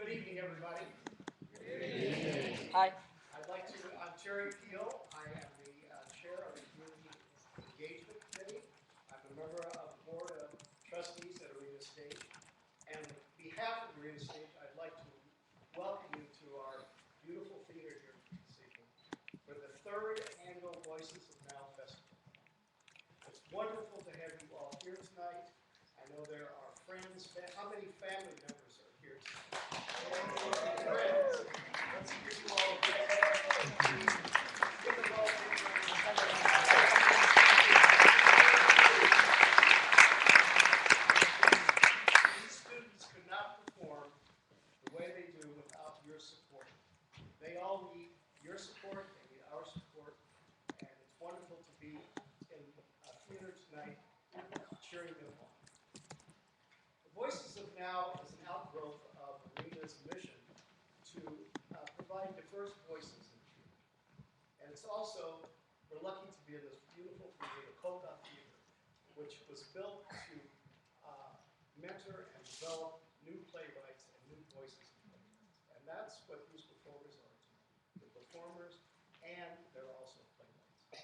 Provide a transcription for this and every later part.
Good evening, everybody. Hi. I'd like to, I'm Terry Peel. I am the chair of the Community Engagement Committee. I'm a member of the Board of Trustees at Arena Stage. And on behalf of Arena Stage, I'd like to welcome you to our beautiful theater here this evening for the third annual Voices of Now Festival. It's wonderful to have you all here tonight. I know there are friends. How many family members are here tonight? Friends. Let's give you all a big hand. Give them all a big round. These students could not perform the way they do without your support. They all need your support, they need our support, and it's wonderful to be in a theater tonight cheering them on. The Voices of Now is an outgrowth of Arena's mission to provide diverse voices in theater. And it's also, we're lucky to be in this beautiful theater, the Koga Theater, which was built to mentor and develop new playwrights and new voices in playwrights. And that's what these performers are tonight. They're performers and they're also playwrights.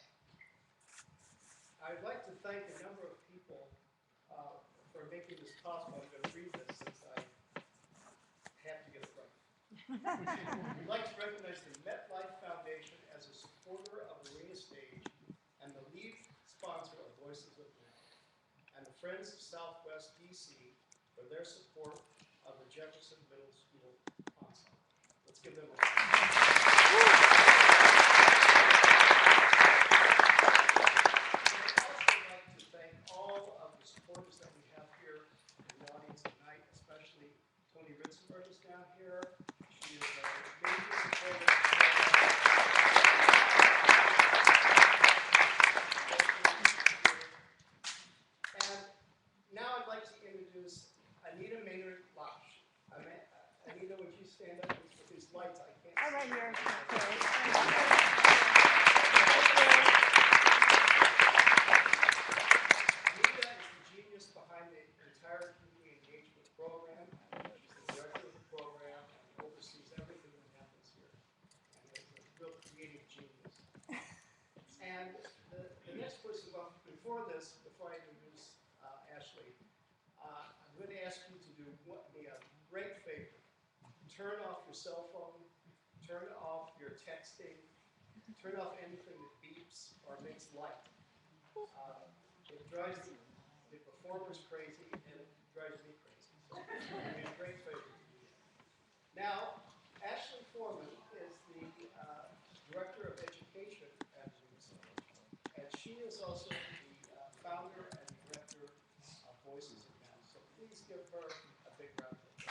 I'd like to thank a number of people for making this possible. I'm going to read this since I have to get it right. We'd like to recognize the MetLife Foundation as a supporter of Arena Stage and the lead Friends of Southwest DC for their support of the Jefferson Middle School Ensemble. Let's give them a round. All of the supporters that we have here in the audience tonight, especially Tony Ritzenberg is down here. She is a major supporter. And now I'd like to introduce Anita Maynard-Losh. Anita, would you stand up with these lights? I can't see. Right here. Behind the entire community engagement program. She's the director of the program and oversees everything that happens here. And is a real creative genius. And the next person, well, before I introduce Ashley, I'm going to ask you to do me a great favor. Turn off your cell phone, turn off your texting, turn off anything that beeps or makes light. It drives the performers crazy, and it drives me crazy. So it's a great favor to do that. Now, Ashley Foreman is the Director of Education at Mead Center, and she is also the founder and director of Voices of Now. So please give her a big round of applause.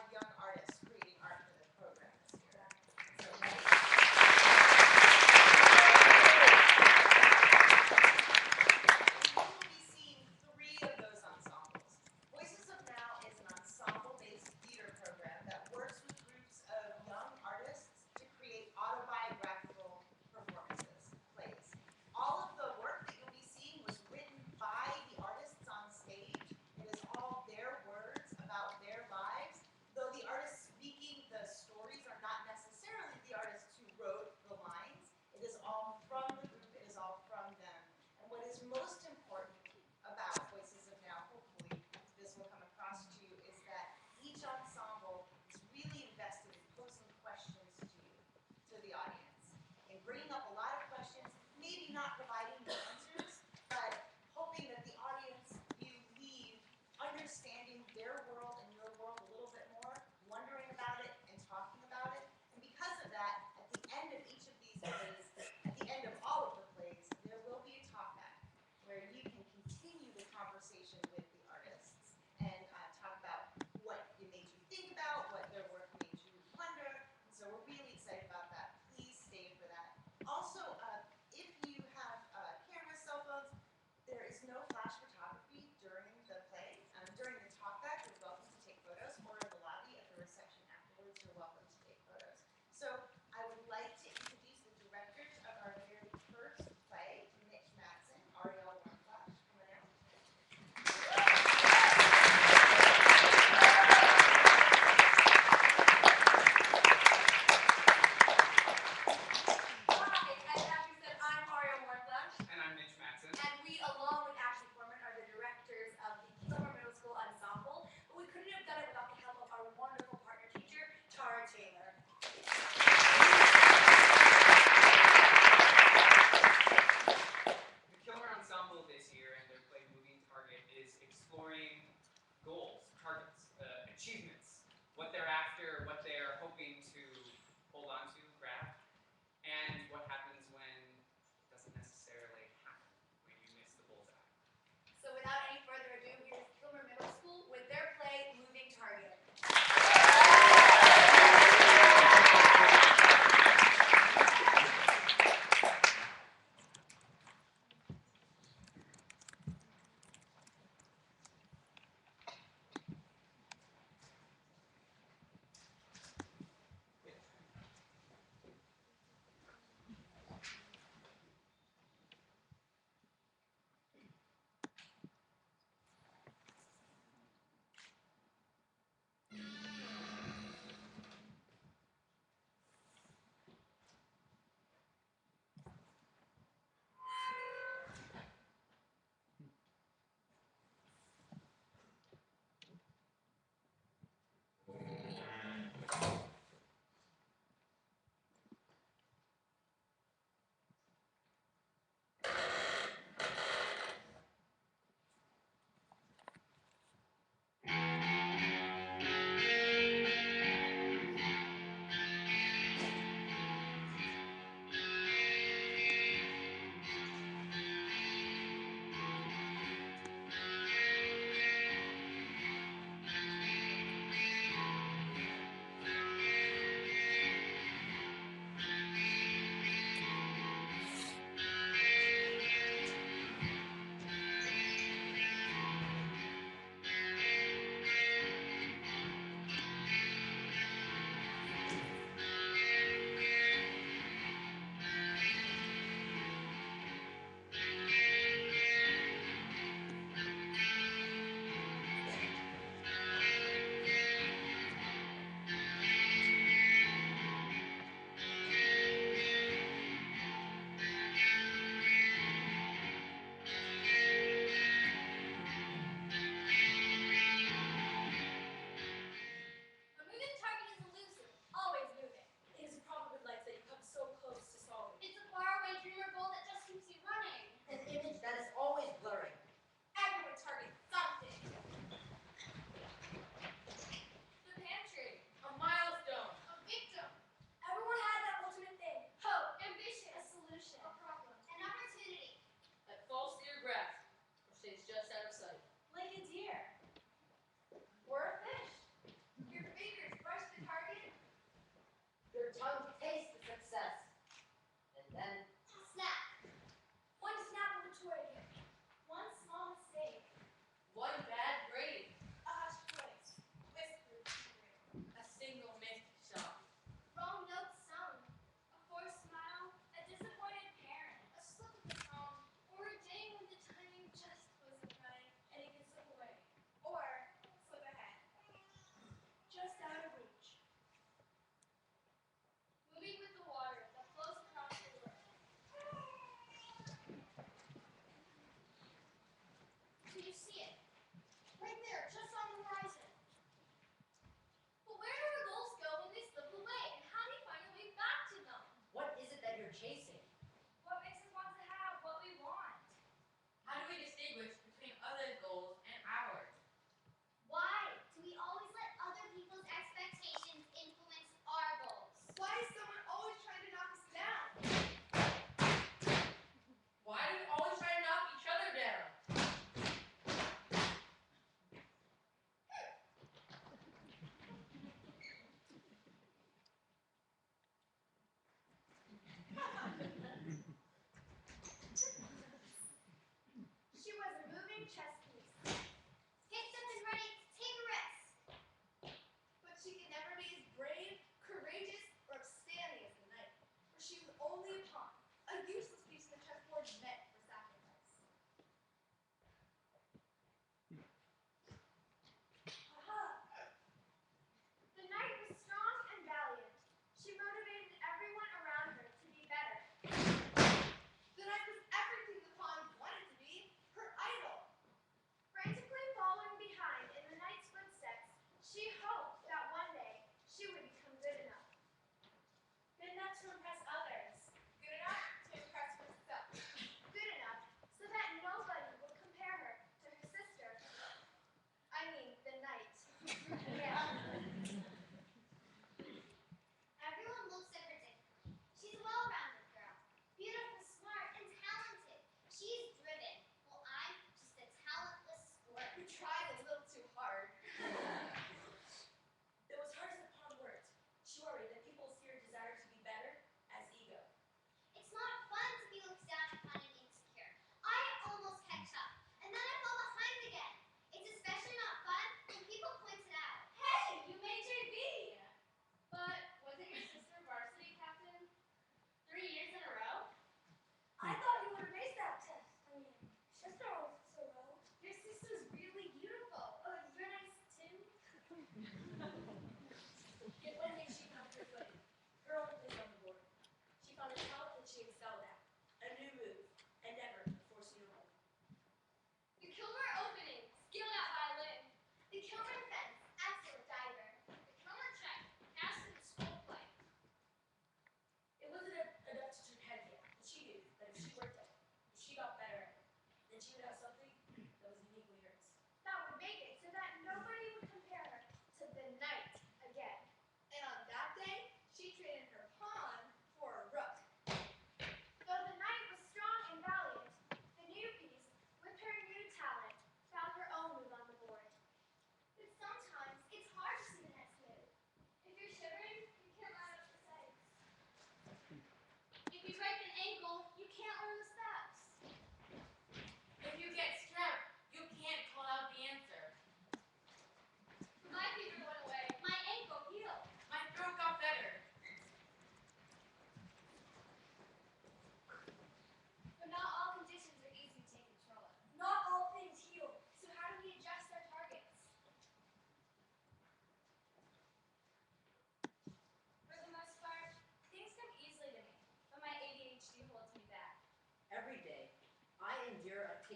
Young artists creating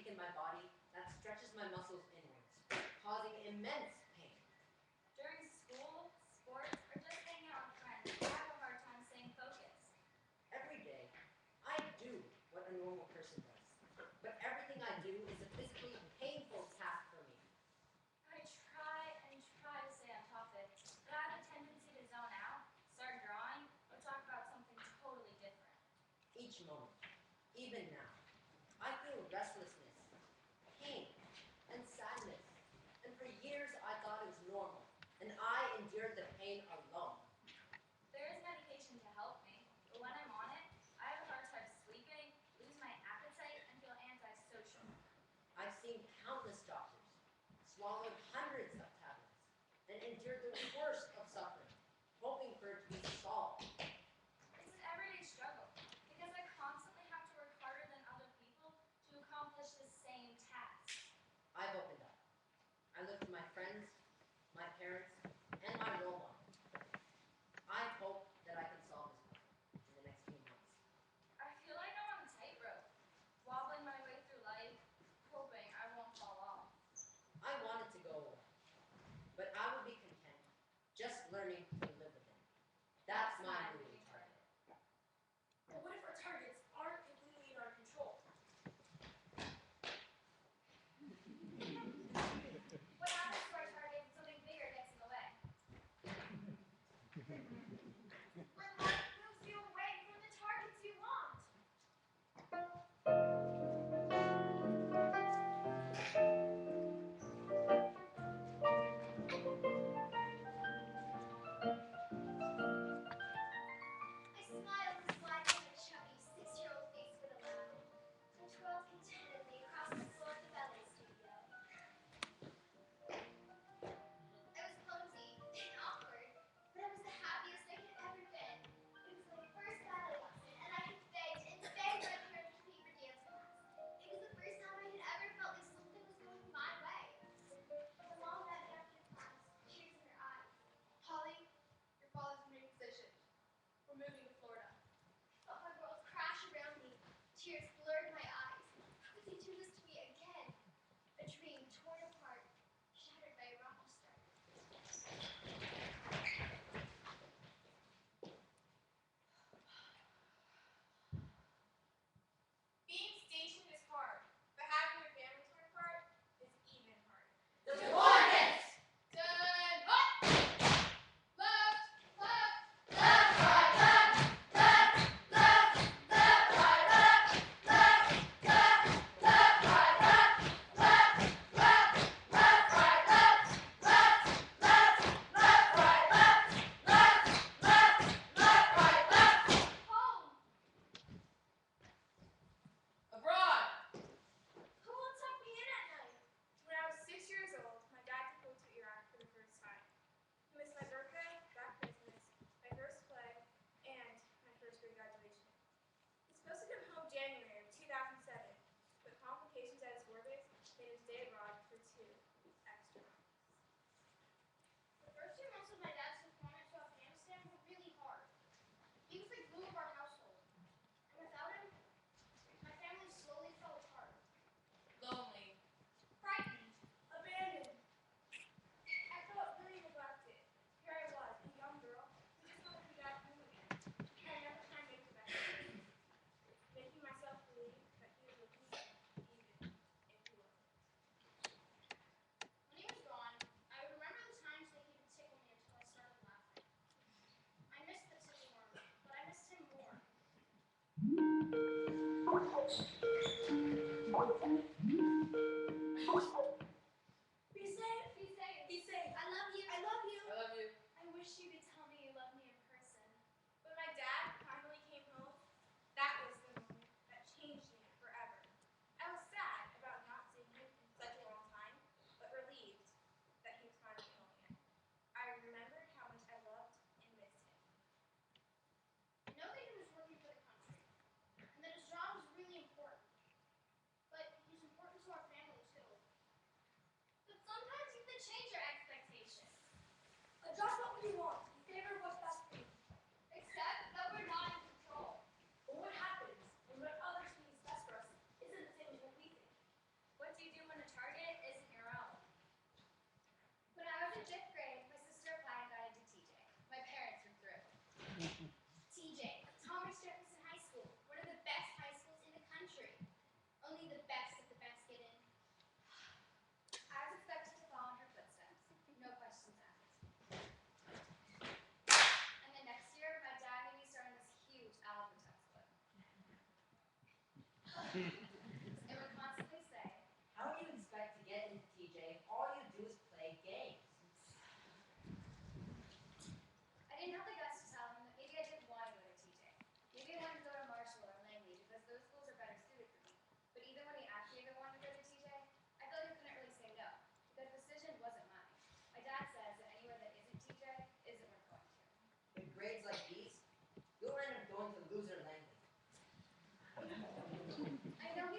weaken my body that stretches my muscles inwards, causing immense pain. During school, sports, or just hanging out with friends, I have a hard time staying focused. Every day, I do what a normal person does, but everything I do is a physically painful task for me. I try to stay on topic, but I have a tendency to zone out, start drawing, or talk about something totally different. Each moment, even now, I feel restlessness, pain, and sadness. And for years I thought it was normal, and I endured the pain alone. There is medication to help me, but when I'm on it, I have a hard time sleeping, lose my appetite, and feel antisocial. I've seen countless doctors, swallowed hundreds of tablets, and endured the worst of suffering, hoping for it to be solved. It's an everyday struggle, because I constantly have to work harder than other people to accomplish the same task. I've opened up. I look to my friends, my parents, and my role model. I hope that I can solve this problem in the next few months. I feel like I'm on a tightrope, wobbling my way through life, hoping I won't fall off. I want it to go away, but I would be content just It would constantly say, How do you expect to get into TJ if all you do is play games? I didn't have the guts to tell him that maybe I didn't want to go to TJ. Maybe I wanted to go to Marshall or Langley because those schools are better suited for me. But even when he asked me if I wanted to go to TJ, I felt like I couldn't really say no because the decision wasn't mine. My dad says that anywhere that isn't TJ isn't worth going to. With grades like these, you'll end up going to loser Langley. I know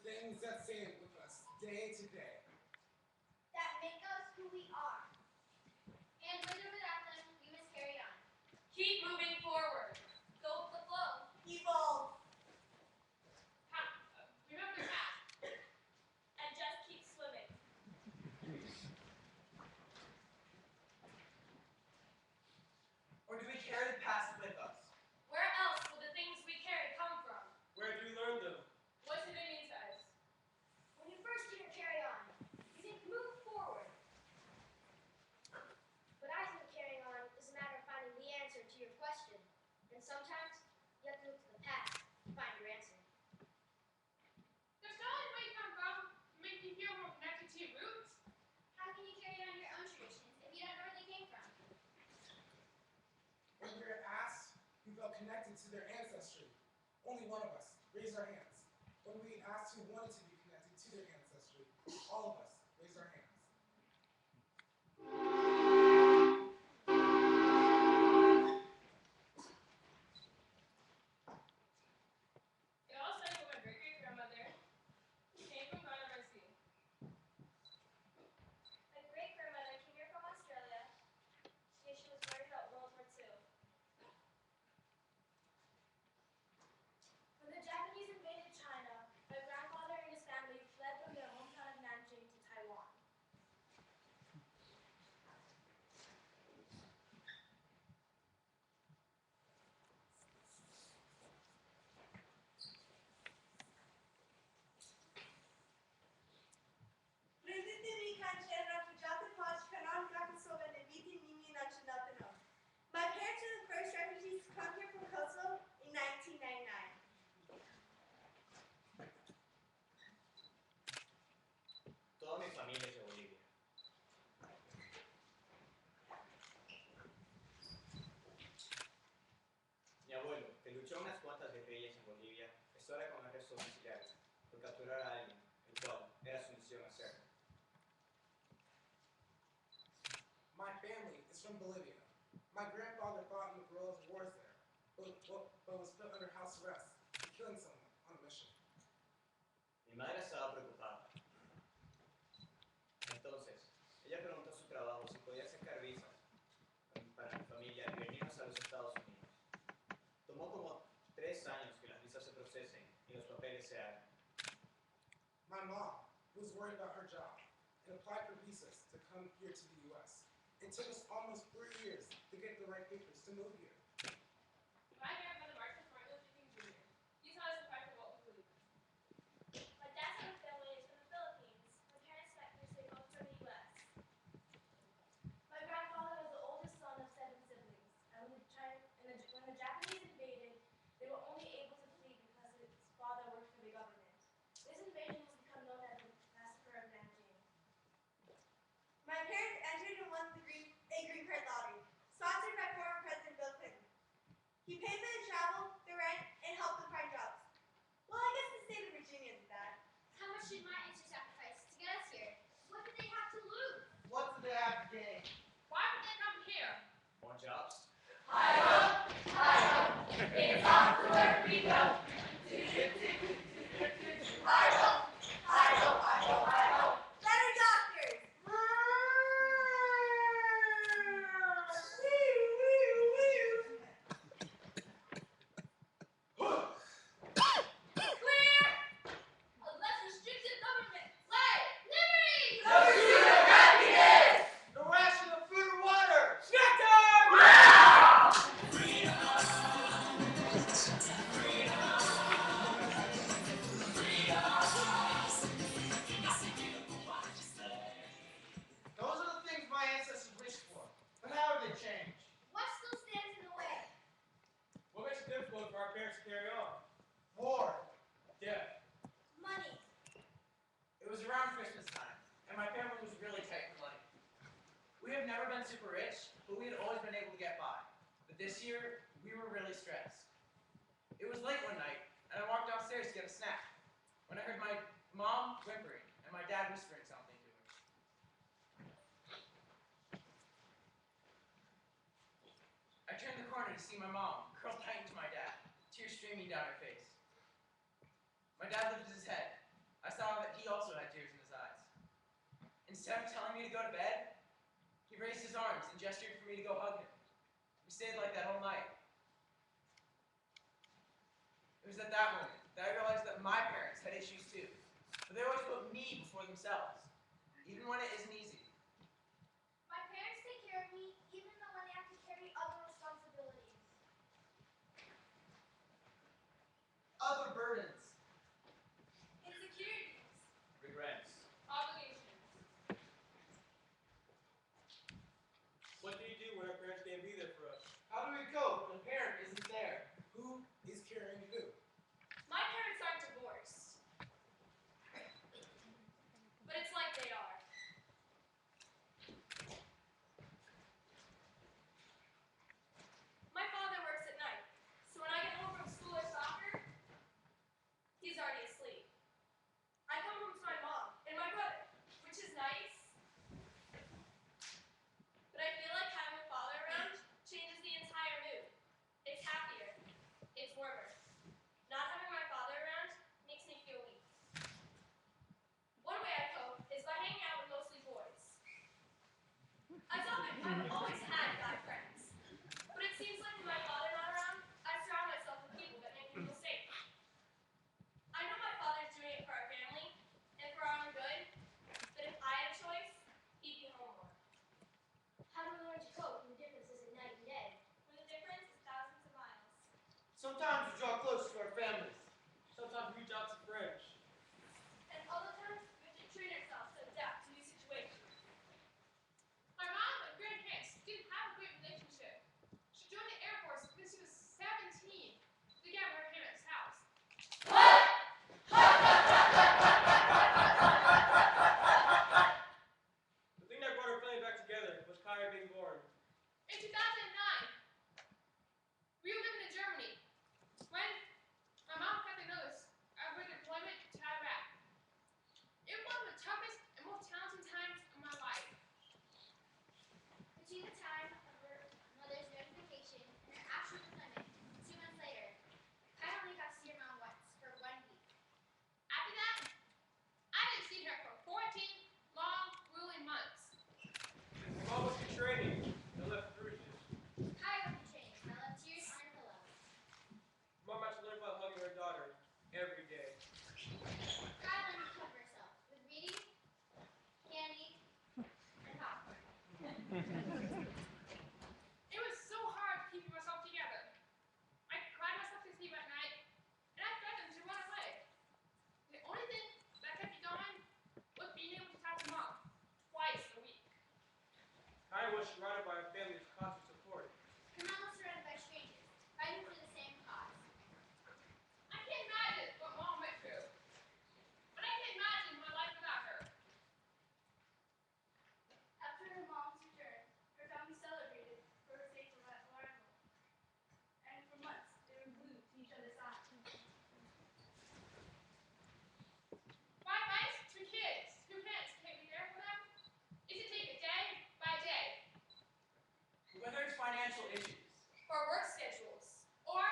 things that stay with us day to day. That make us who we are. And with or without them, we must carry on. Keep moving forward. Go with the flow. Evolve. Remember the past. And just keep swimming. Or do we carry the past with us? Where else will the things we carry come from? Where do we learn them? What do they mean to us? When you first hear carry on, you think move forward. But I think carrying on is a matter of finding the answer to your question. And sometimes you have to look to the past to find your answer. Does knowing where you come from make you feel more connected to your roots? How can you carry on your own traditions if you don't know where they came from? When we were asked who felt connected to their ancestry, only one of us raised our hands. When we asked who wanted to be connected to their ancestry, all of us raised our hands. It all started with my great-great-grandmother, who came from Ghana. My great-grandmother came here from Australia. She was worried about World War II. When the Japanese invaded China, my grandfather and his family fled from their hometown of Nanjing to Taiwan. My parents were the first refugees to come here from Kosovo in 1999. Toda mi familia es de Bolivia. Mi abuelo, que luchó unas cuantas guerrillas en Bolivia, está ahora con arresto domiciliario por capturar a alguien, el cual era su misión hacer. My family is from Bolivia. My grandfather fought in the guerrillas wars there, but was put under house arrest for killing someone on a mission. Mi madre estaba preocupada. Entonces, ella preguntó a su trabajo si podía sacar visas para mi familia y venirnos a los Estados Unidos. Tomó como 3 años que las visas se procesen y los papeles se hagan. My mom was worried about her job and applied for visas to come here to the U.S. It took us almost 3 years to get the right papers to move here. My grandmother marched with Martin Luther King Jr. He taught us to fight for what we believe in. My dad's side of the family is from the Philippines. My parents met here, so they both from the U.S. My grandfather was the oldest son of 7 siblings, and when the Japanese invaded, they were only able to flee because his father worked for the government. This invasion has become known as the Massacre of Nanjing. My parents entered and won a green card lottery, sponsored by former President Bill Clinton. He paid for the travel, the rent, and helped them find jobs. Well, I guess the state of Virginia did that. How much did my ancestors sacrifice to get us here? What did they have to lose? What do they have to gain? Why would they come here? More jobs? It's off to work we go. Better doctors. Clear! A less restrictive government. Flag! Liberty! No ration of food or water! Those are the things my ancestors wished for. But how have they changed? What still stands in the way? What makes it difficult for our parents to carry on? War. Death. Money. It was around Christmas time, and my family was really tight for money. We have never been super rich, but we had always been able to get by. But this year, we were really stressed. It was late one night, and I walked downstairs to get a snack, when I heard my mom whimpering and my dad whispering something to her. I turned the corner to see my mom, curled tight into my dad, tears streaming down her face. My dad lifted his head. he also had tears in his eyes. Instead of telling me to go to bed, he raised his arms and gestured for me to go hug him. We stayed like that all night. It was at that moment that I realized that my parents had issues too, but they always put me before themselves, even when it isn't easy. My parents take care of me even though when they have to carry other responsibilities. Other burdens. Insecurities. Regrets. Obligations. What do you do when our parents can't be there for us? How do we cope when a parent isn't there? Who is carrying who? My parents aren't divorced. But it's like they are. My father works at night, so when I get home from school or soccer, he's already asleep. I come home to my mom and my brother, which is nice. But I feel like having a father around changes the entire mood. It's happier. It's warmer. Not having my father around makes me feel weak. One way I cope is by hanging out with mostly boys. I've always had guy friends, but it seems like with my father not around, I surround myself with people that make me feel safe. I know my father's doing it for our family and for our own good, but if I had a choice, he'd be home more. How do we learn to cope when the difference isn't night and day? When the difference is thousands of miles. Sometimes we draw close to our families. Sometimes we reach out to friends. And other times, we have to train ourselves to adapt to new situations. My mom and grandparents didn't have a great relationship. She joined the Air Force when she was 17, began with her parents' house. The thing that brought our family back together was Kyra being born. In 2009, we were living in Germany when my mom got the notice of her deployment to Iraq. It was one of the toughest and most challenging times of my life. Between the time of her mother's notification and her actual deployment, 2 months later, I only got to see her mom once for 1 week. After that, I didn't see her for 14 long, grueling months. Mom was in training and left bruises. Kai went to training. I left tears on her pillow. Mom had to learn about hugging her daughter every day. Kai learned to cover herself with reading, candy, and popcorn. It was so hard keeping myself together. I cried myself to sleep at night, and I threatened to run away. The only thing that kept me going was being able to talk to mom twice a week. Kyra was surrounded by a family of constant support. Her mom was surrounded by strangers, fighting for the same cause. I can't imagine what mom went through, but I can't imagine my life without her. After her mom's return, her family celebrated for her safe arrival. And for months, they were glued to each other's sides. My advice to kids who parents can't be there for them is to take it day by day, Whether it's financial issues, or work schedules, or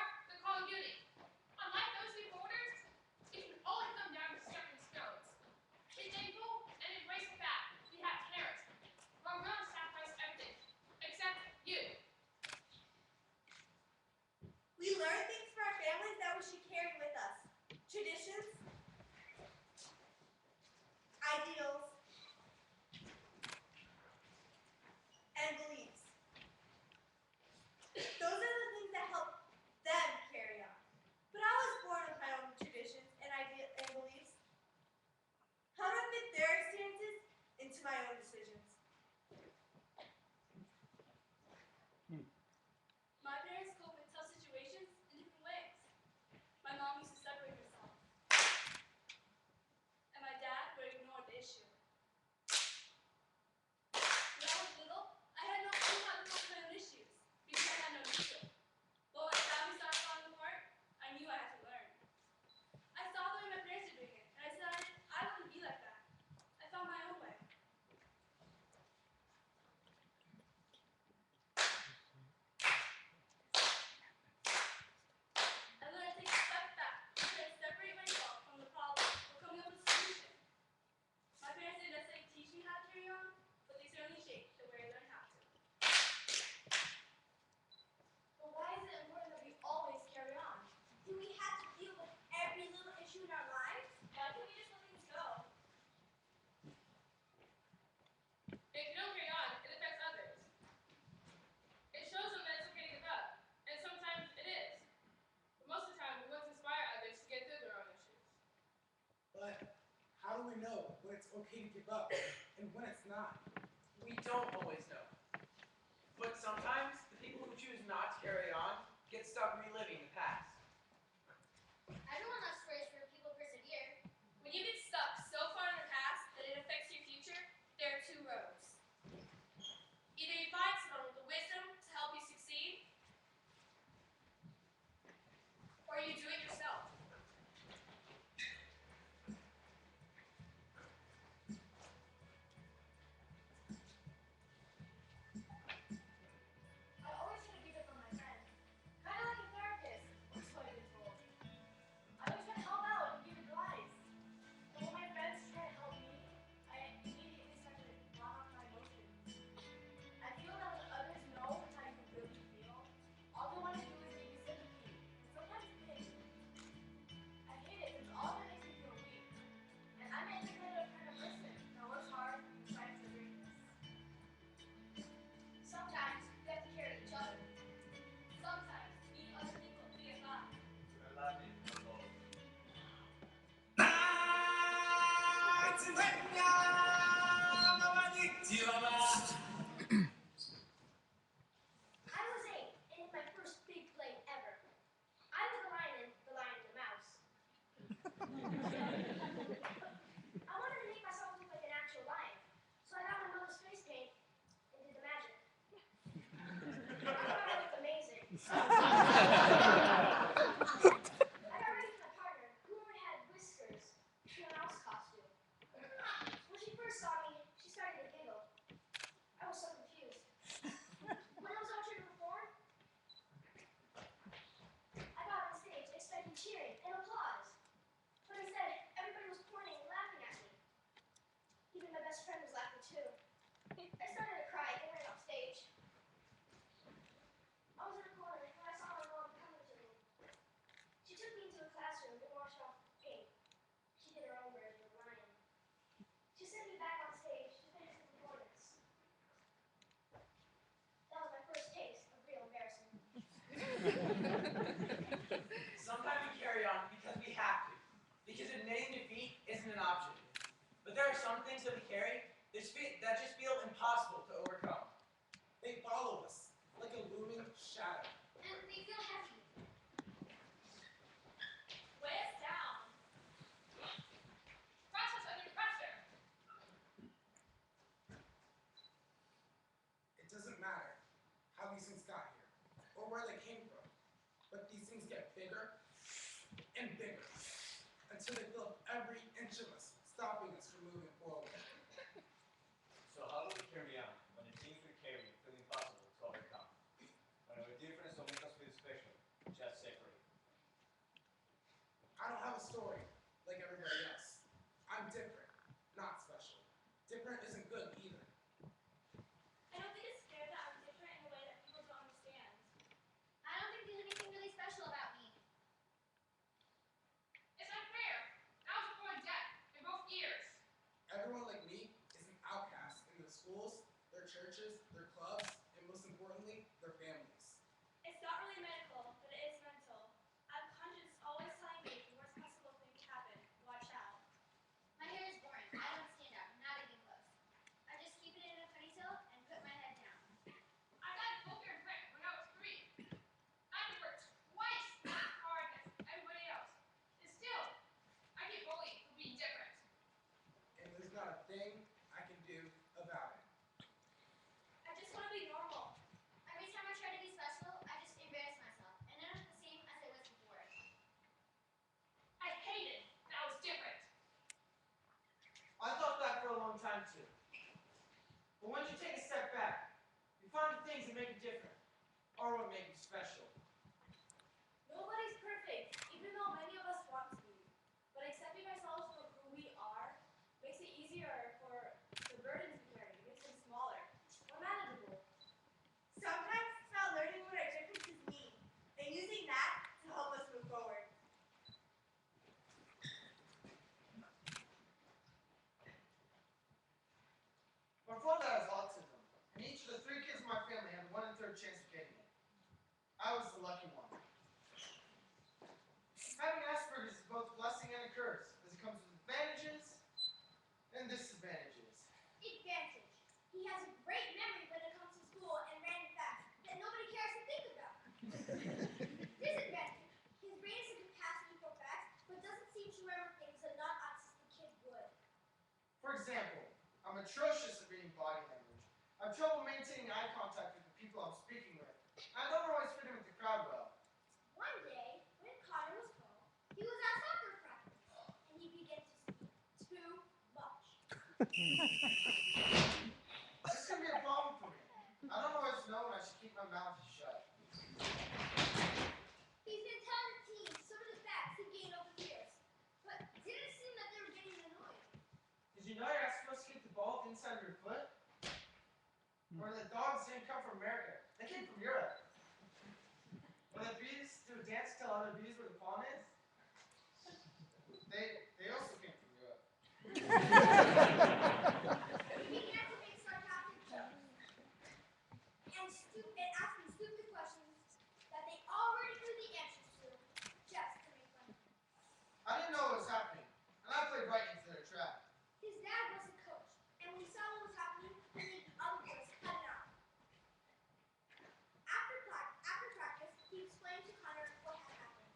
okay to give up and when it's not. We don't always know. But sometimes the people who choose not to carry on get stuck reliving the past. Everyone loves stories where people persevere. When you get stuck so far in the past that it affects your future, there are two roads. Either you find someone with the wisdom to help you succeed, or you do it yourself. I always try to be there for my friends. Kind of like a therapist, that's what I've been told. I always try to help out and give advice. And when my friends try to help me, I immediately start to block off my emotions. I feel that when others know how you really feel, all they want to do is give you sympathy, and sometimes pity. I hate it because all of it makes me feel weak. And I'm an independent kind of person that works hard and strives for greatness. Sometimes we have to carry each other. Sometimes we need other people to get by. Relate con todos. I was 8, and it's my first big play ever. I was the lion and the mouse. I wanted to make myself look like an actual lion, so I got my mother's face paint and did the magic. I thought I looked amazing. I got ready for my partner, who already had whiskers in a mouse costume. When she first saw me, she started to giggle. I was so confused. When it was our turn to perform, I got on stage expecting cheering and applause. But instead, everybody was pointing and laughing at me. Even my best friend was laughing too. I started to cry and ran off stage. I was in a corner when I saw my mom coming to me. She took me into a classroom and washed off paint. She did her own version of the lion. She sent me back on stage to finish the performance. That was my first taste of real embarrassment. Sometimes we carry on because we have to. Because admitting defeat isn't an option. But there are some things that we carry that just feel impossible to overcome. They follow us like a looming shadow. And they feel heavy. Weigh us down. Crush us under pressure. It doesn't matter how these things got here or where they came from, but these things get bigger and bigger until they fill up every inch of us, stopping us from moving forward. So how do we carry on when the things we carry feel impossible to overcome? When our difference don't make us feel special, just separate. I don't have a story like everybody else. I'm different, not special. Different isn't good either. I don't think it's fair that I'm different in a way that people don't understand. I don't think there's anything really special about me. It's unfair. I was born deaf in both ears. Everyone like me is an outcast in their schools, their churches, their clubs, and most importantly, their families. It's not really medical, but it is mental. I'm conscious always telling me the worst possible thing to happen. Watch out. My hair is boring. I don't stand out, not even close. I just keep it in a ponytail and put my head down. I got a book and print when I was 3. I had to work twice as hard as everybody else. And still, I get bullied for being different. And there's not a thing I can do about it. I just want to be normal. Every time I try to be special, I just embarrass myself and end up the same as I was before. I hated that I was different. I thought that for a long time too. But once you take a step back, you find the things that make you different, or what make you special. Nobody's perfect, even though many of us want to be. But accepting ourselves for who we are makes it easier for the burdens we carry, makes them smaller, more manageable. Sometimes it's about learning what our differences mean and using that to help us move forward. My father has autism, and each of the 3 kids in my family had 1 1/3 chance of getting it. I was the have trouble maintaining eye contact with the people I'm speaking with. I don't always fit in with the crowd well. One day, when Connor was home, he was at soccer practice, and he began to speak too much. This can be a problem for me. I don't always know when I should keep my mouth shut. He's been telling the team some of the facts he gained over the years, but it didn't seem that they were getting annoyed. Did you know you're not supposed to kick the ball inside your foot? Or the dogs didn't come from America. They came from Europe. Or the bees do a dance to tell other bees where the pollen is? They also came from Europe. He began to make sarcastic jokes and asking stupid questions that they already knew the answers to, just to make fun of him. I didn't know what was happening, and I played right into their trap. His dad was a coach, and when he saw what was happening, he made the other boys cut it out. After practice, he explained to Connor what had happened.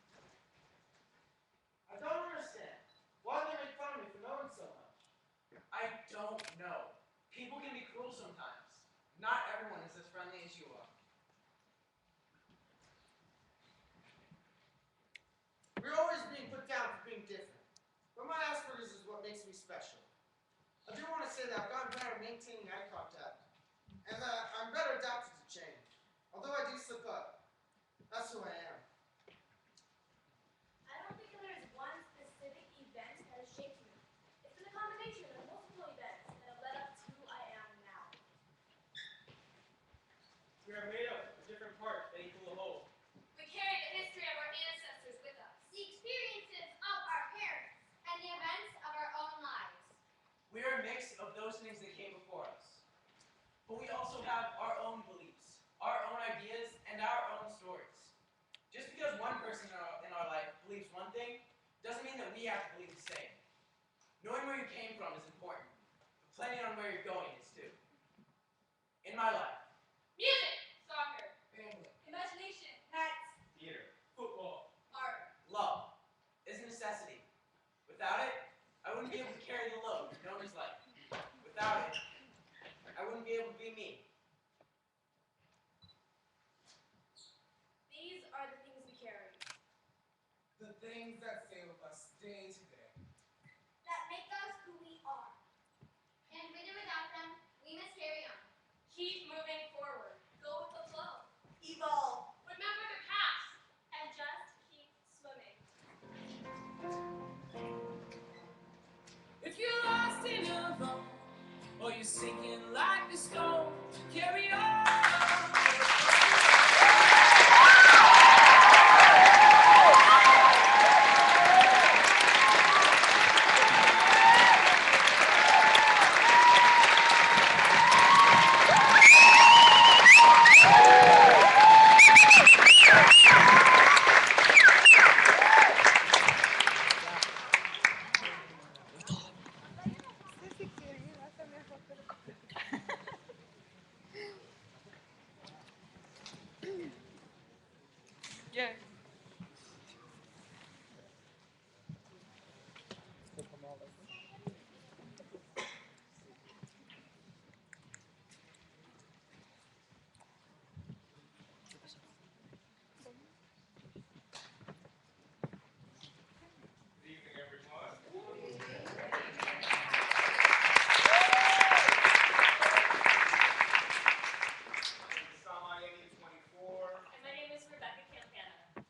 I don't understand. Why do they make fun of me for knowing so much? I don't know. People can be cruel sometimes. Not everyone is as friendly as you are. We're always being put down for being different. But my Asperger's is what makes me special. I do want to say that I've gotten better at maintaining eye contact, and that I'm better adapted to change. Although I do slip up. That's who I am. I don't think there is one specific event that has shaped me. It's been a combination of multiple events that have led up to who I am now. We are made up of different parts that equal a whole. We carry the history of our ancestors with us. The experiences of our parents and the events of our own lives. We are a mix of those things that came before us. But we also have our own beliefs, our own ideas, and our own stories. Just because one person in our life believes one thing, doesn't mean that we have to believe the same. Knowing where you came from is important, but planning on where you're going is too. In my life, Music, soccer, family, imagination, pets, Theater. Football. art. love is a necessity. Without it, I wouldn't be able to carry the load known as life. Without it, I wouldn't be able to be me. These are the things we carry. The things that stay with us day to day. That make us who we are. And with or without them, we must carry on. Keep moving forward. Go with the flow. Evolve. Remember the past and just keep swimming. If you're lost and alone, or you're sinking like a stone, carry on. Yeah. Good evening, everyone. My name is Samaya, 24. And my name is Rebecca Campana.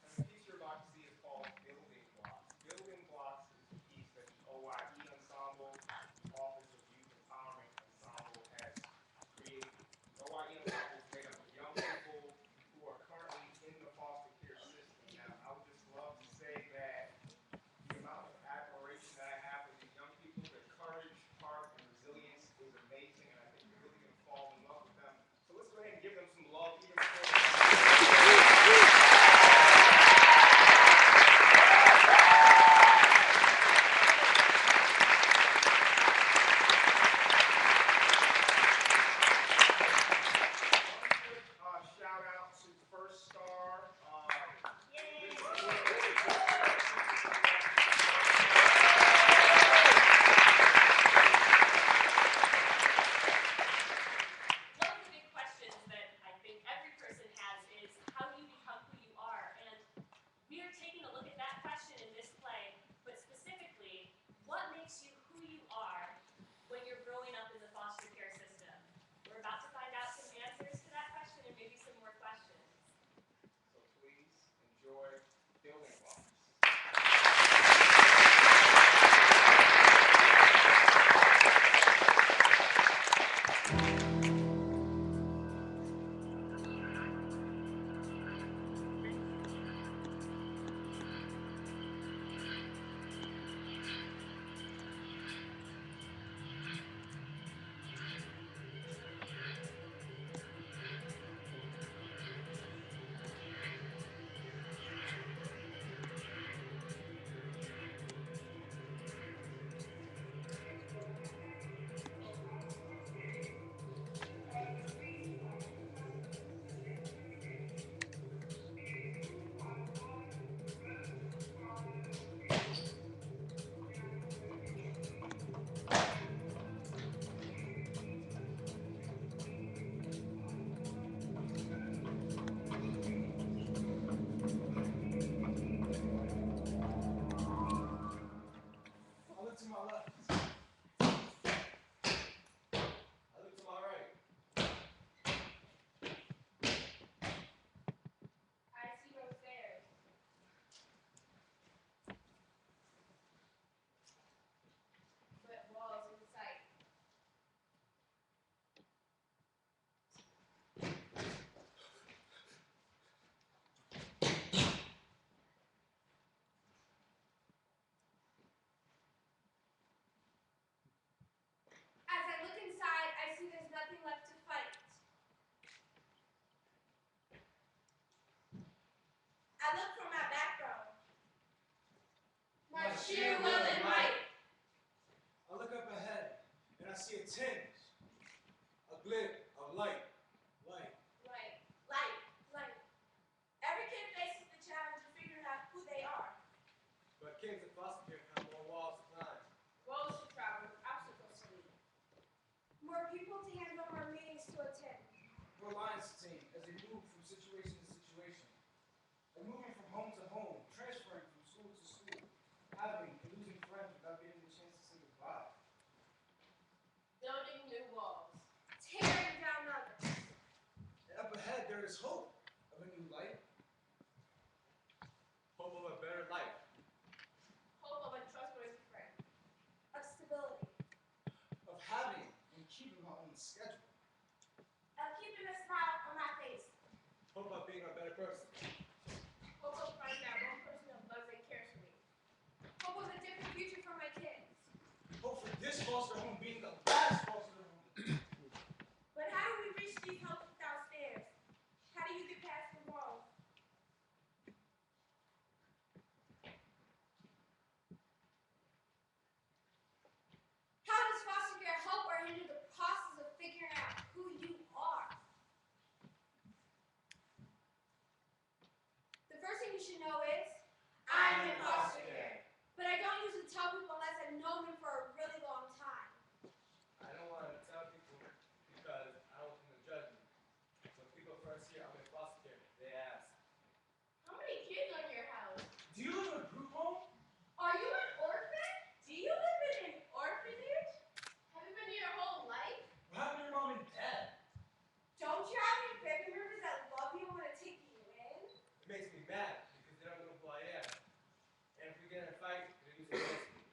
look for my background. My sheer will and might. I look up ahead and I see a tinge, a glint of light. Light. Every kid faces the challenge of figuring out who they are. But kids in foster care have more walls to climb. Roads to travel, obstacles to leap. More people to handle, more meetings to attend. More lines to take as they move from situation to situation. And moving from home to home, transferring from school to school, having and losing friends without getting the chance to say goodbye. Building new walls. Tearing down others. And up ahead there is hope of a new life. Hope of a better life. Hope of a trustworthy friend. Of stability. Of having and keeping my own schedule. Of keeping a smile on my face. Hope of being a better person. Hope of finding out one person that loves and cares for me. Hope of a different future for my kids. Hope for this foster home being the last foster home. But how do we reach these hopes without stairs? How do you get past the walls? How does foster care help or hinder the process of figuring out who you are? The first thing you should know is, I'm in foster care. but I don't usually tell people unless I've known them for a really long time. I don't want to tell people because I don't want them to judge me. When people first hear I'm in foster care, they ask, How many kids are in your house? Do you live in a group home? Are you an orphan? Do you live in an orphanage? Have you been here your whole life? What happened to your mom and dad? Don't you have any family members that love you and want to take you in? it makes me mad because they don't know who I am. And if we get in a fight, they use it against me.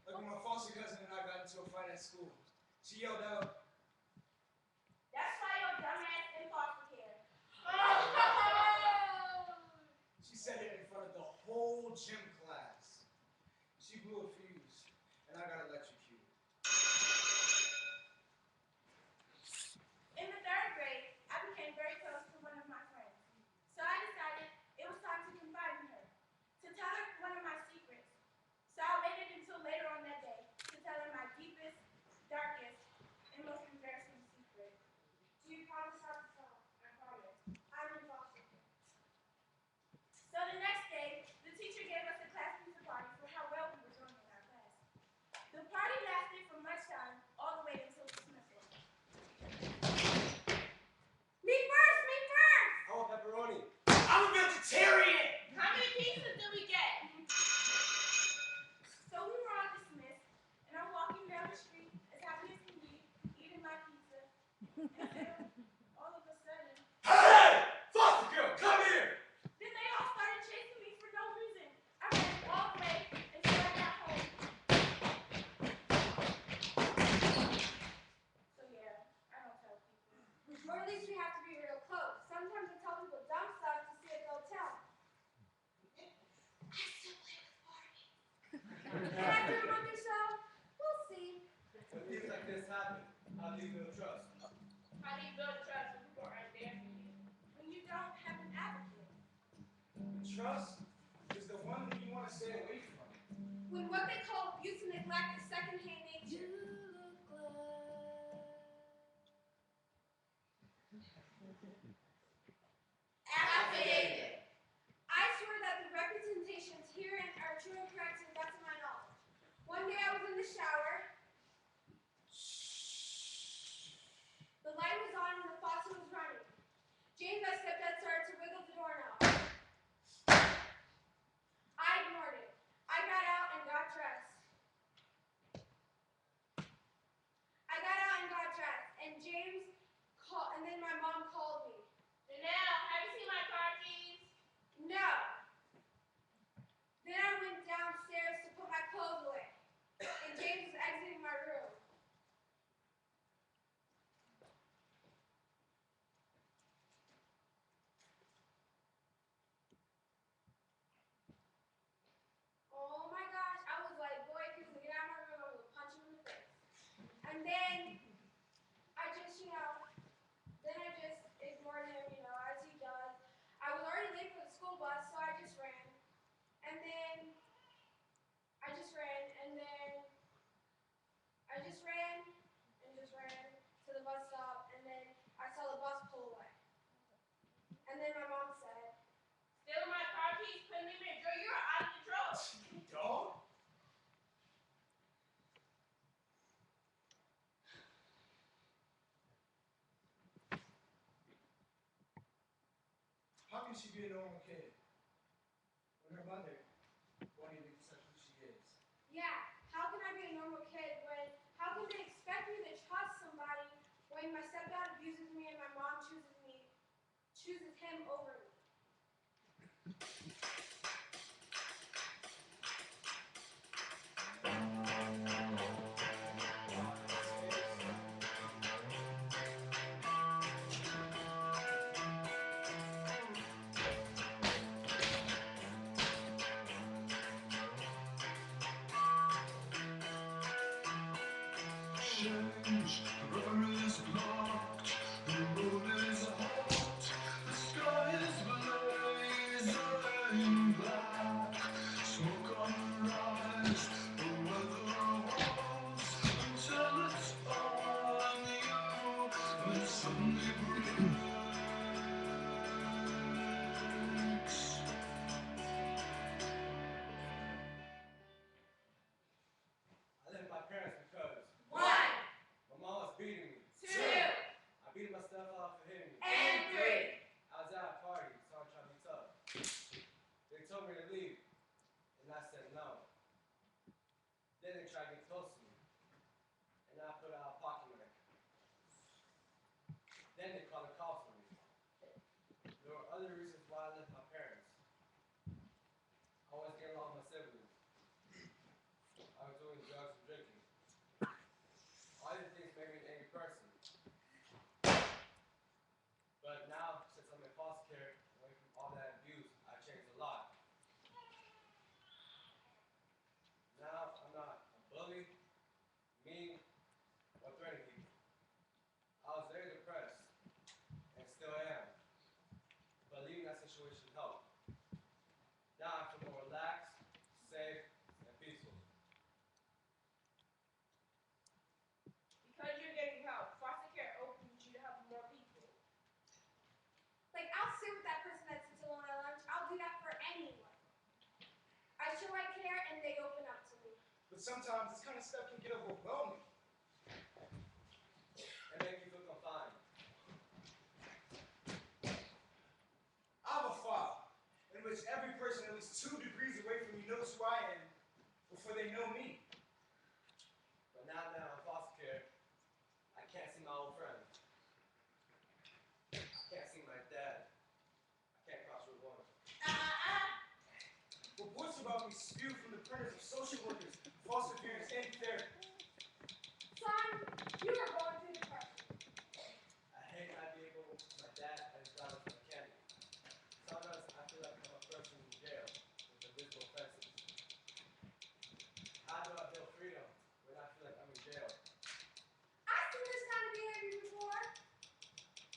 Like when my foster cousin and I got into a fight at school. She yelled out, That's why your dumbass in foster care. she said it in front of the whole gym class. She blew a fuse, and I got electrocuted. In the 3rd grade, I became very close to one of my friends. So I decided it was time to confide in her, to tell her one of my secrets. So I waited until later on that day to tell her my deepest, darkest, and most embarrassing secret. Do you promise not to tell? I promise. I'm in foster care. So the next day, the teacher gave us a class pizza party for how well we were doing in our class. The party lasted from lunchtime all the way until dismissal. Me first! Me first! I want pepperoni. I'm a vegetarian! How many pizzas did we get? So we were all dismissed, and I'm walking down the street as happy as can be, eating my pizza. Until, all of a sudden, Hey! Foster girl, come here! then they all started chasing me for no reason. I ran all the way until I got home. So yeah, I don't tell people. Or at least we have to be real close. Sometimes I tell people dumb stuff to see if they'll tell. I still play with Barbie. And after a month or so, we'll see. When things like this happen, how do you build trust? How do you build trust when people aren't there for you? When you don't have an advocate? Trust is the one that you want to stay away from. When what they call abuse and neglect is secondhand nature. Affidavit. I swear that the representations herein are true and correct to the best of my knowledge. One day I was in the shower. The light was on and the faucet was running. James, my stepdad, started to wiggle the doorknob. I ignored it. I got out and got dressed. And then my mom called me. can she be a normal kid when her mother won't even accept who she is? Yeah, how can I be a normal kid when, how can they expect me to trust somebody when my stepdad abuses me and my mom chooses him over me? Change, the river is blocked, the road is hot, the sky is blazing black, smoke on the rise, the weather walls, until it's on you, and it suddenly breaks. I left my parents because 1, my mom was beating me. 2, I beat my stepfather for hitting me. and 3. I was at a party, so I tried to be tough. They told me to leave, and I said no. Then they tried to get close to me, and I put out a pocket knife. Then they called the cops on me. There were other reasons why I left my parents. I was getting along with my siblings. I was doing drugs and drinking. All these things made me an angry person. But now, since I'm in foster care, away from all that abuse, I've changed a lot. Now, I'm not a bully, mean, or threatening people. I was very depressed, and still am. But leaving that situation helped. Now I feel more relaxed, safe, and peaceful. Because you're getting help, foster care opens you to help more people. Like, I'll sit with that person that sits alone at lunch. I'll do that for anyone. I show I care, and they open up to me. But sometimes this kind of stuff can get overwhelming. And make you feel confined. I have a file in which every person at least 2 degrees away from me knows who I am before they know me. But now that I'm in foster care, I can't see my old friends. I can't see my dad. I can't cross Route 1. Reports about me spew from the printers of social workers, foster parents, and therapists. Son, you are going through depression. I hate not being able to my dad and his daughter from candy. Sometimes I feel like I'm a person in jail with invisible fences. How do I build freedom when I feel like I'm in jail? I've seen this kind of behavior before.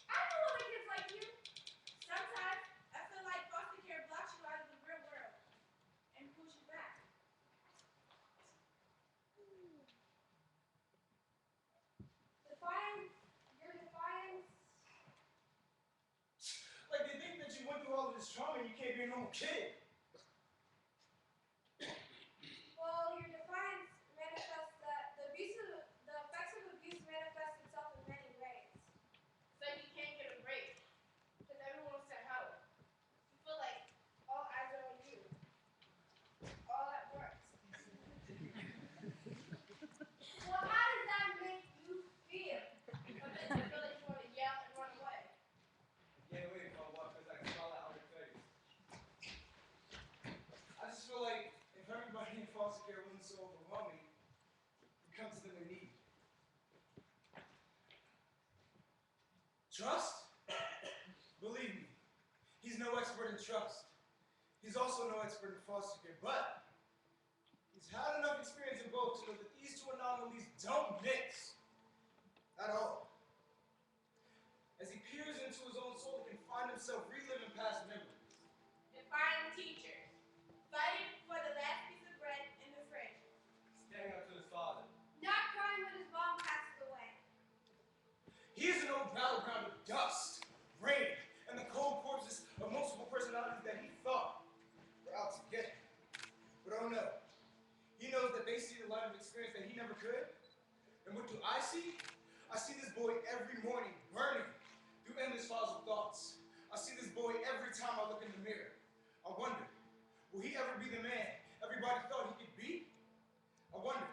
I know other kids like you. Sometimes I feel like foster care blocks you out of the real world and pulls you back. Defiance, your defiance. Like they think that you went through all of this trauma and you can't be a normal kid. Well, your defiance manifests that the effects of abuse manifest itself in many ways. It's like you can't get a break because everyone wants to help. You feel like all eyes are on you, all at once. Well, how does that make you feel? But then you feel like you want to yell and run away. Get away from what feels like a spotlight on your face. I just feel like if everybody in foster care wasn't so overwhelming, it comes to them in need. Trust? Believe me, he's no expert in trust. He's also no expert in foster care, but he's had enough experience in both to know that these 2 anomalies don't mix at all. As he peers into his own soul, he can find himself reliving past memories. Define teachers. Fighting for the last piece of bread in the fridge. Standing up to his father. Not crying when his mom passes away. He is an old battleground of dust, rain, and the cold corpses of multiple personalities that he thought were out to get him. But oh no, he knows that they see the light of experience that he never could. And what do I see? I see this boy every morning burning through endless files of thoughts. I I see this boy every time I look in the mirror. I wonder, will he ever be the man everybody thought he could be? I wonder,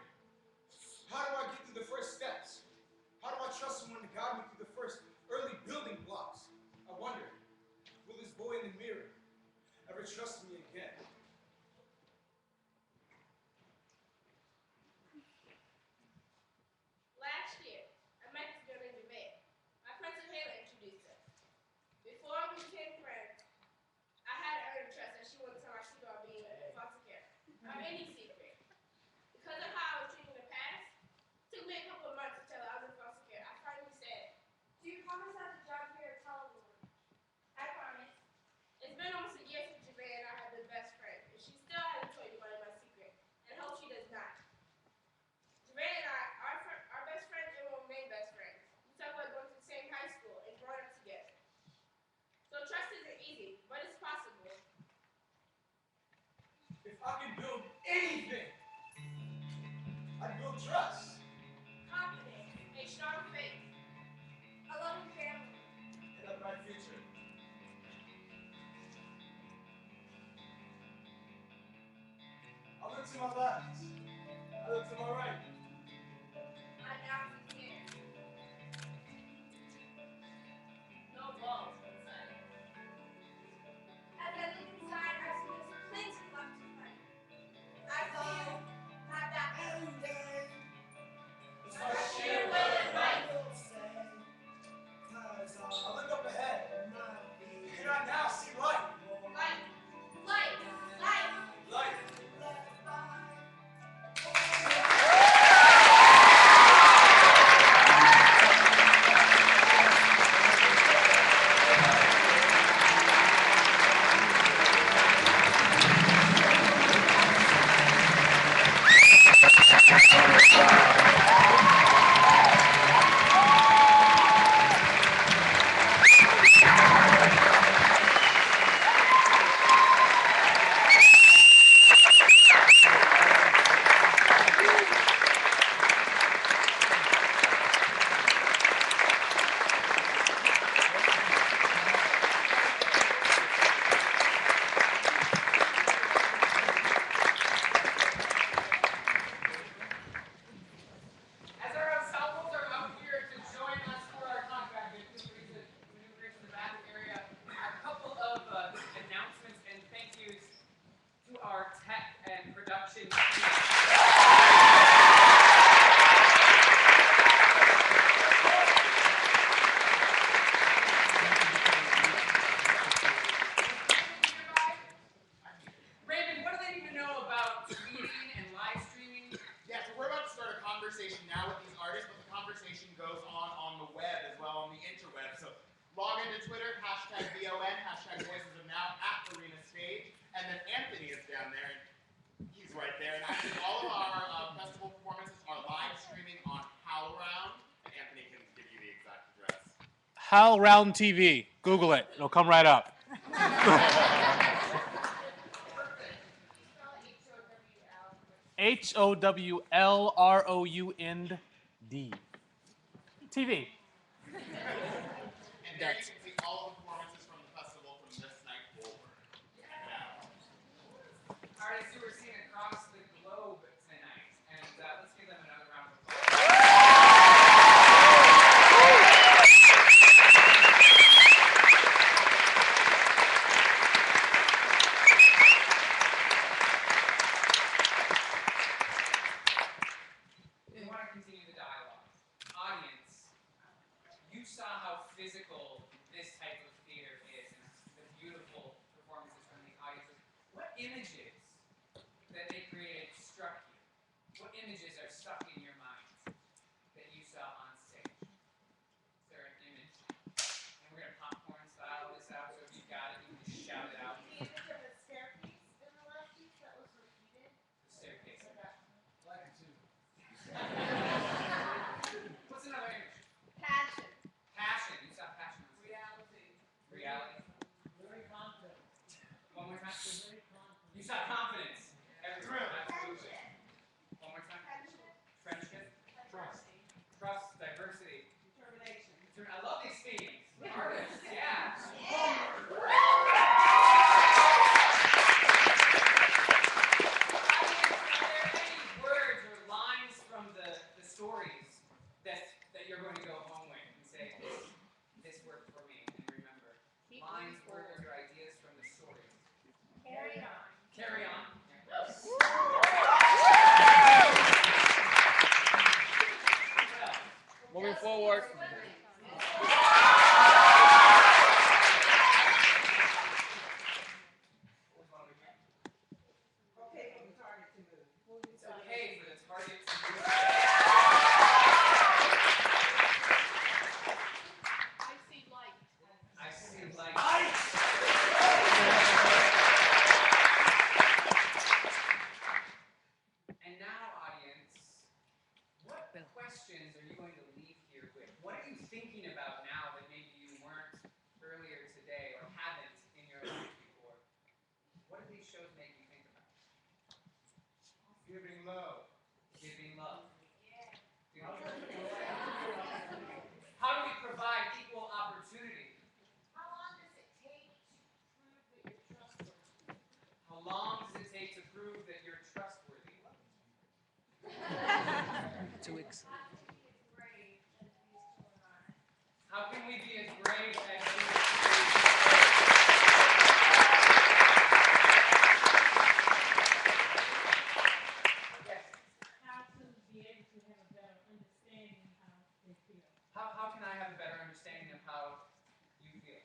how do I get through the first steps? How do I trust someone to guide me through the first early building blocks? I wonder, will this boy in the mirror ever trust me again? Last year, I met this girl named Javea. My friend Tahela introduced us. Before we became friends, I had to earn her trust that she wouldn't tell my secret about being in foster care, or any secret. Because of how I was treated in the past, it took me a couple of months to tell her I was in foster care. I finally said, "Do you promise not to jump here or tell anyone?" I promise. It's been almost a year since Javea and I have been best friends, and she still hasn't told anybody my secret, and hope she does not. Javea and I, our best friends, and will remain best friends. We talk about going to the same high school and growing up together. So trust isn't easy, but it's possible. If I can build anything, I'd build trust. Confidence, a strong faith, a loving family. And a bright future. I look to my left. I look to my right. I now here. No walls inside. As I look inside, I see there's plenty left to fight. I feel my back. It's my sheer will and might. I look up ahead. And I now see light. Light, light, light. Light. As our ensembles are out here to join us for our contract, feel free to maneuver into the back area. A couple of announcements and thank yous to our tech and production team. Raymond, what do they need to know about tweeting and live streaming? Yeah, so we're about to start a conversation now with these artists, but the conversation goes on the web as well, on the interweb. So log into Twitter, hashtag VON, hashtag Voices of Now, at Arena Stage, and then Anthony is down there, and he's right there. And actually all of our festival performances are live streaming on HowlRound, and Anthony can give you the exact address. HowlRound TV. Google it. It'll come right up. HowlRound. TV. And there you can see all of the performances from the festival from this night forward. Check it out. Artists who we're seeing across the globe tonight, and let's give them another round of applause. We want to continue the dialogue. Audience, you saw how physical this type of theater is, and the beautiful performances from these audiences. What images that they created struck you? What images are stuck in your mind that you saw on stage? Is there an image? And we're going to popcorn style this out, so if you've got it, you can just shout it out. The image of a staircase in the last piece that was repeated. The staircase. Like it too. What's another image? Passion. Passion. You saw passion. Reality. Reality. Very confident. One more time. Very confident. You saw Moving forward. Okay for the target to move. It's okay for the target to move. I see light. I see light. And now, audience, what questions are you going to leave here with? What are you thinking about now that maybe you weren't earlier today or haven't in your life before? What do these shows make you think about? Giving love. Giving love. How do we provide equal opportunity? How long does it take to prove that you're trustworthy? How long does it take to prove that you're trustworthy? 2 weeks. How can we be as brave as these? Yes. How to be able to have a better understanding of how they feel. How can I have a better understanding of how you feel?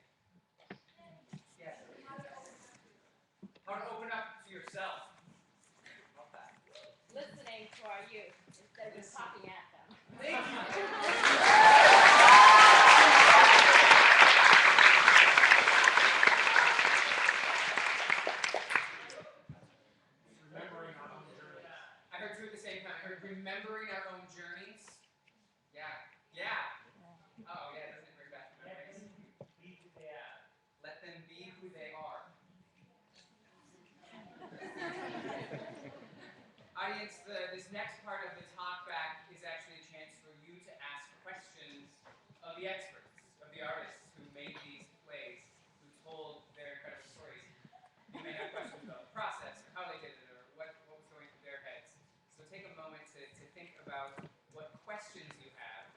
Yes. How to open up to yourself. Love that. Listening to our youth instead of just talking at them. Thank you. Remembering our own journey. I heard two at the same time. I heard remembering our own journeys. Yeah. Yeah. Oh, yeah, doesn't it bring back memories? Let them be who they are. Audience, this next part of the talk back is actually a chance for you to ask questions of the experts, of the artists who made these plays, who told their incredible stories. You may have questions about the process, or how they did it, or what was going through their heads. So take a moment to think about what questions you have.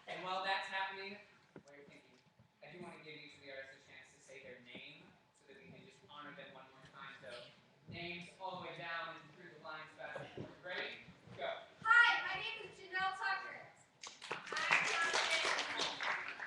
And while that's happening, while you're thinking, I do want to give each of the artists a chance to say their name, so that we can just honor them one more time. So names all the way down and through the lines fast and forward. Ready? Go. Hi, my name is Janelle Tucker. I'm not a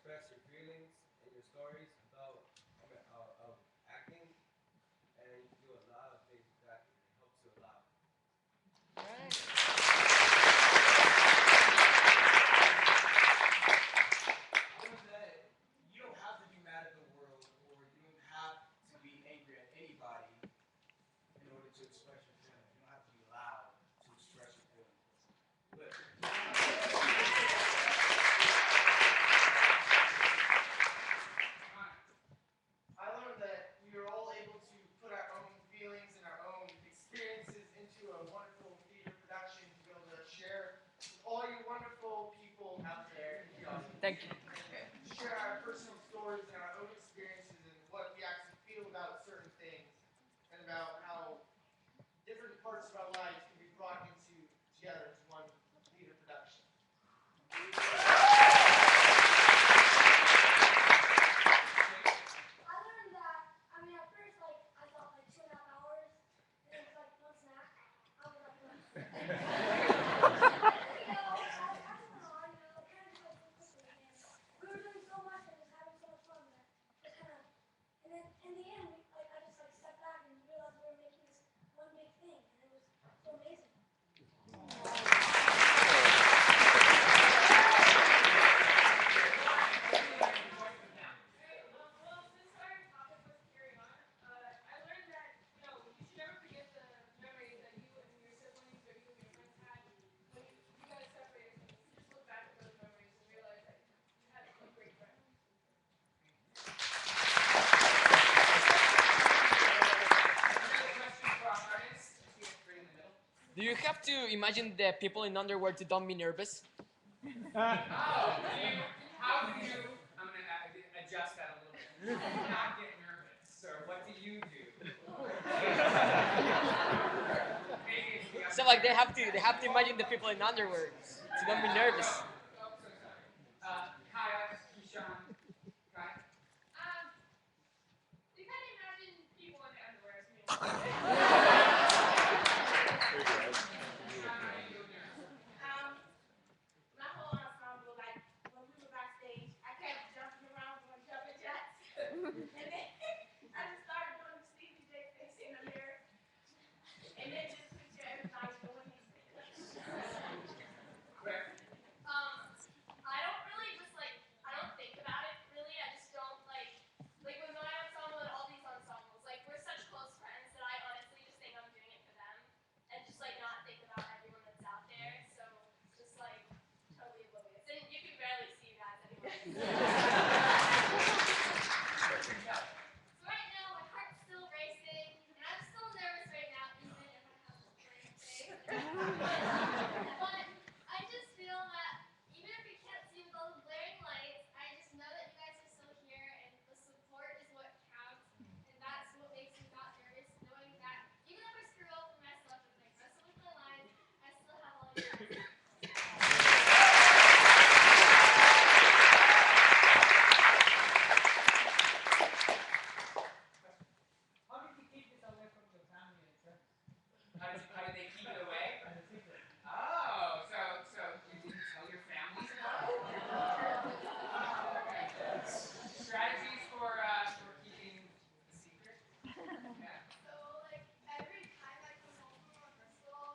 express your feelings and your stories about of acting, and you can do a lot of things with that. It helps you a lot. I learned that you don't have to be mad at the world, or you don't have to be angry at anybody in order to express your feelings. You don't have to be loud to express your feelings. But I learned that we are all able to put our own feelings and our own experiences into a wonderful theater production to be able to share with all you wonderful people out there in the audience. Thank you. Share our personal stories and our own experiences and what we actually feel about certain things and about how different parts of our lives can be brought together into one theater production. I learned that, at first, I thought 2.5 hours, and it was one snack. I was like, what? I went on, kind of quickly, and we were doing so much and just having so much fun that just and then in the end, I just stepped back and realized we were making this one big thing, and it was so amazing. Well, since our topic was carry on, I learned that, you should never forget the memories that you and your siblings or you and your friends had when you guys separated. Just look back at those memories and realize that you had a great friend. Do you have to imagine the people in underwear to don't be nervous? How do you, I'm going to adjust that a little bit. How do you not get nervous? Or what do you do? So they have to imagine the people in underwear to don't be nervous. Oh, so sorry. Kaya, Keyshawn, Kai? We kind of imagine people in underwear as me. My whole ensemble, when we were backstage, I kept jumping around doing jumping jacks. And then I just started doing the Stevie J face in the mirror. And then just picture everybody doing these things. Claire? I don't really I don't think about it really. I just don't with my ensemble and all these ensembles, we're such close friends that I honestly just think I'm doing it for them and just not think about everyone that's out there. So just totally oblivious. And you can barely see you guys anyway. So right now my heart's still racing and I'm still nervous right now even if I have this great thing. But I just feel that even if you can't see with all the blaring lights, I just know that you guys are still here and the support is what counts. And that's what makes me not nervous, knowing that even if I screw up and mess up and mess up with my lines, I still have all you guys. How did you keep this away from your family and friends? How did they keep it away? Oh, so you didn't tell your families about it? Okay. Strategies for keeping the secret? Yeah. So, every time I come home from rehearsal,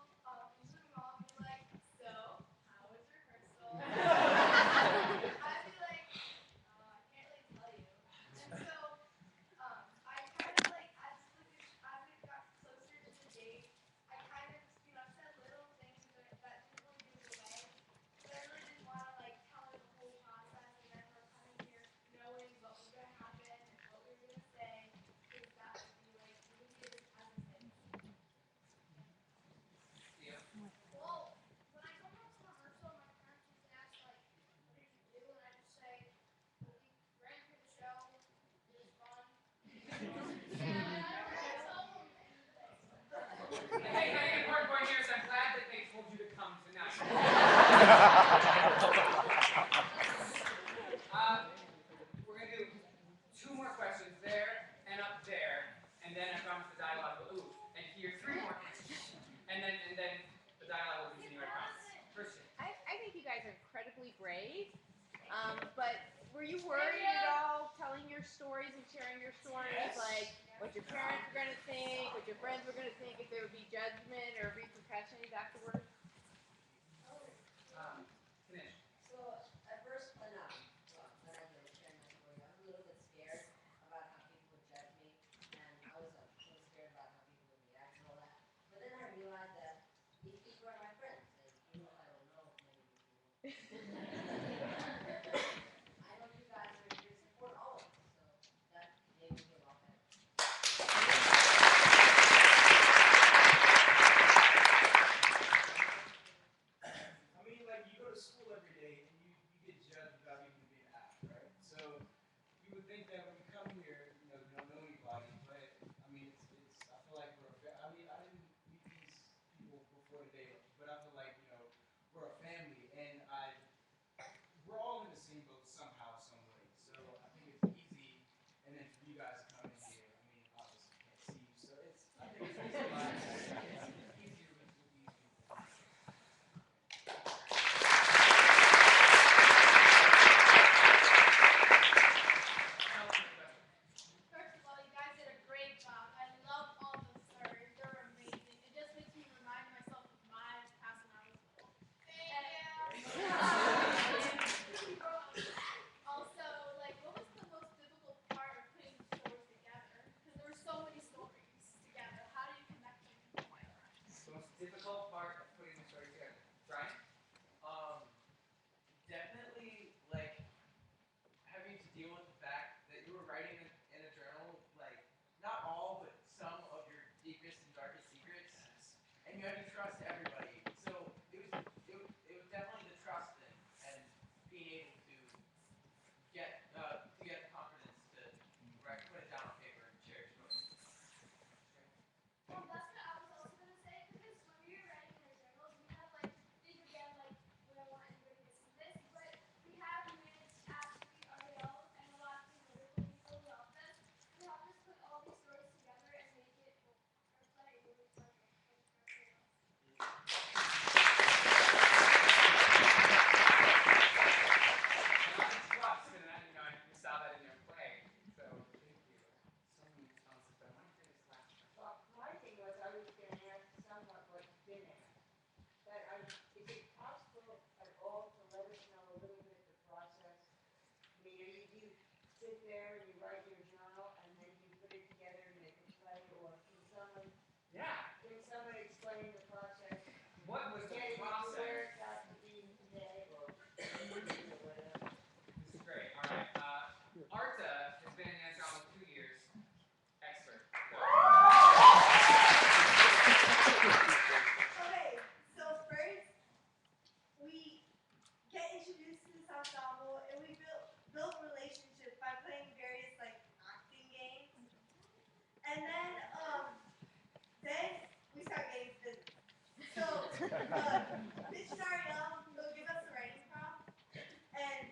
usually my mom will be like, so, how was rehearsal? I'd be like, I can't really tell you. And so, I kind of as it got closer to the date, I kind of just, said little things that didn't really give it away. But I really didn't want to, tell her the whole process, and then we're coming here knowing what was going to happen and what we were going to say, because that would be, we would be as a thing. Yeah. Well, when I come home from rehearsal, my parents usually ask, what did you do? And I just say, well, we ran through the show. It was fun. And I don't really tell them anything. I think the important point here is I'm glad that they told you to come tonight. We're going to do 2 more questions there and up there, and then I promise the dialogue will and here 3 more questions. And then the dialogue will continue, I promise. Christian. I think you guys are incredibly brave, but Were you worried at all telling your stories and sharing your stories, like what your parents were gonna think, what your friends were gonna think, if there would be judgment or repercussions afterwards? Finish. So at first, when I was sharing my story, I was a little bit scared about how people would judge me, and I was scared about how people would react and all that. But then I realized that these people are my friends, and even if I don't know many of these people, I know you guys are here to support all of us, so that made me feel a lot better. I mean, like, you go to school every day and you get judged without even being asked, right? So you would think that when you come here, you don't know anybody, but I mean, I feel like I mean, I didn't meet these people before today, but I feel like, we're a family, and we're all in the same boat somehow, some way. So I think it's easy, and then for you guys to come in here, I mean, obviously you can't see you, so I think it's easier with these people. First of all, you guys did a great job. I love all the stories. They're amazing. It just makes me remind myself of my past when I was little. Also, like, what was the most difficult part of putting the stories together? Because there were so many stories together. How do you connect them? The most difficult part of putting the story together. Brian? Definitely, like, having to deal with the fact that you were writing in a journal, like, not all, but some of your deepest and darkest secrets, and you had to trust everybody. So it was definitely the trust thing, and being able to get the confidence to put it down on paper and share your story. Well, that's what I was also gonna say, because when we were writing in our journals, we had like things again, like we don't want anybody to see this, but we had Mead, Ashley, Ariel, and a lot of political people who helped us. Who helped us put all these stories together and make it our play really perfect. A lot of trust, and then, we saw that in your play. So thank you. So many responses, but I want to hear this last one. Well, my thing was I was going to ask somewhat what's been asked, but is it possible at all to let us know a little bit the process? I mean, do you sit there and you write your journal and then you put it together and make a play, or Yeah. can someone explain the process? What was the Getting it to process? where it got to be today, or whatever? This is great. All right. Arta has been in Ensembles 2 years. Expert. Go. Okay, so first we get introduced to this ensemble and we build relationships by playing various like acting games. And then we start getting business. So Mitch and Ariel will give us a writing prompt, and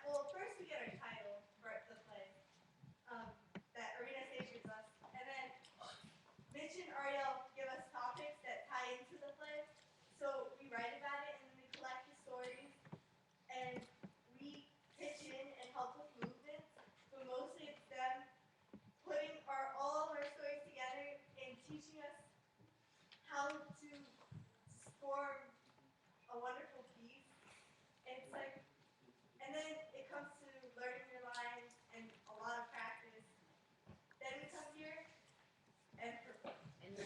well, first we get our title for the play that Arena Stage gives us, and then Mitch and Ariel give us topics that tie into the play. So we write about it, and then we collect the stories, and we pitch in and help with movements. But mostly it's them putting all of our stories together and teaching us how to form a wonderful piece. And it's like, and then it comes to learning your lines and a lot of practice. Then we come here and perform. And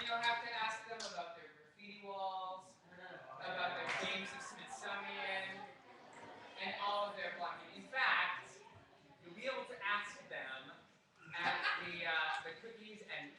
you'll have to ask them about their graffiti walls, about their games of Smithsonian, and all of their blocking. In fact, you'll be able to ask them at the cookies and